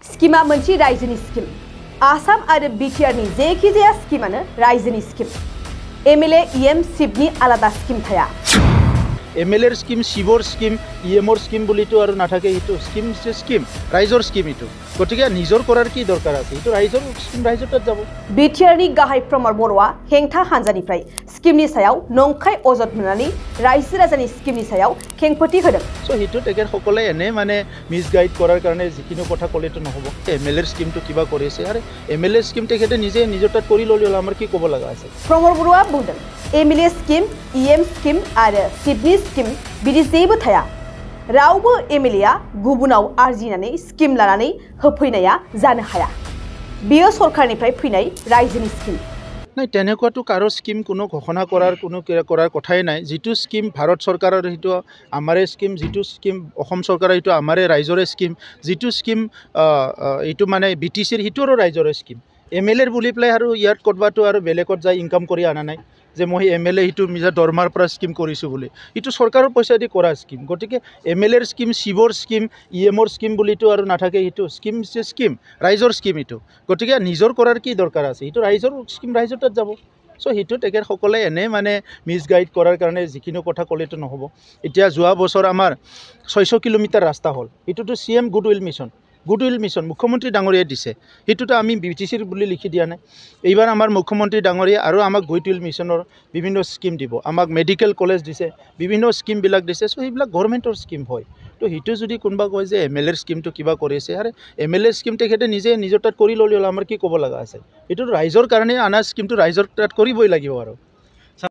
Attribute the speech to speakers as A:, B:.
A: schema मोनसे रायजोनि scheme Assam आरो बिटिआरनि जेखिजाया स्कीमानो रायजोनि स्कीम एमएलए इएम सिपनि आलादा स्कीम थाया
B: एमएलएर स्कीम सिवर स्कीम इएमर स्कीम बुलितो आरो नाथाके इतो स्कीम से स्कीम राइजर स्कीम इतो गटिके निजर करार की दरकार आछे इतो राइजर स्कीम राइजर जाबो
A: बिटिआरनि गाहाय प्रमद बर'आ हेंथा हानजानिफ्राय स्कीमनि सायाव नंखाय अजद मोननानै रायजो राजानि स्कीमनि सायाव खेंफोरथि होदों
B: सो हितो टेकेर सकले एने माने मिसगाइड करार कारणे जिखिनो कथा कलेतो নহব एमएलएर स्कीम तो किबा करिसे आरो एमएलए स्कीम टेकेते निजे निजरटात करि ललियल आमार की कब लागा आछे
A: प्रमद बर'आ बुंदों एमएलए स्कीम इएम स्कीम आरो सिपनि स्कीम बिदि जेबो थाया रावबो एमएलएआ गुबुनाव आरजिनानै स्कीम लानानै होफैनाया जानो हाया बियो सरकारनिफ्राय फैनाय रायजोनि स्कीम
B: নাই তেনেকুৱাটো কাৰো স্কিম কোনো ঘোষণা কৰাৰ কথাই নাই যিটো স্কিম ভাৰত চৰকাৰৰ সেইটো আমাৰে স্কিম যিটো স্কিম অসম চৰকাৰৰ সেইটো আমাৰে ৰাইজৰে স্কিম যিটো স্কিম এইটো মানে বিটিচিৰ হিটোৰো ৰাইজৰে স্কিম এমএলএৰ বুলি পেলাই আৰু ইয়াত ক'ৰবাতো আৰু বেলেগত যাই ইনকাম কৰি আনা নাই যে মই এমএলএ হিটো নিজৰ দৰমাৰ পৰা স্কিম কৰিছোঁ বুলি এইটো চৰকাৰৰ পইচা দি কৰা স্কিম গতিকে এমএলএৰ স্কিম সিবৰ স্কিম ইএমৰ স্কিম বুলিতো আৰু নাথাকে এইটো স্কিম যে স্কিম ৰাইজৰ স্কিম এইটো গতিকে নিজৰ কৰাৰ কি দৰকাৰ আছে এইটো ৰাইজৰ স্কিম ৰাইজৰ তাত যাব সো সেইটো তেখেতসকলে এনে মানে মিসগাইড কৰাৰ কাৰণে যিখিনি কথা কলেতো নহব এতিয়া যোৱা বছৰ আমাৰ 600 কিলোমিটাৰ ৰাস্তা হ'ল এইটোতো সিএম গুডউইল মিশন মুখ্যমন্ত্ৰী ডাঙৰীয়াই দিছে হেতুটো আমি বিটিচিৰ বুলি লিখি দিয়া নাই এইবাৰ আমাৰ মুখ্যমন্ত্ৰী ডাঙৰীয়া আৰু আমাক গুডউইল মিশনৰ বিভিন্ন স্কিম দিব আমাক মেডিকেল কলেজ দিছে বিভিন্ন স্কিম বিলাক দিছে সো এইবিলাক গভৰ্ণমেণ্টৰ স্কিম হয় তো হিটো যদি কোনবা কয় যে এমএলএৰ স্কিমটো কিবা কৰিছে আৰে এমএলএৰ স্কিম তেখেতে নিজে নিজৰ তাত কৰি ললিयल আমাৰ কি ক'ব লগা আছে এইটো ৰাইজৰ কাৰণে আনা স্কিমটো ৰাইজৰ তাত কৰিবই লাগিব আৰু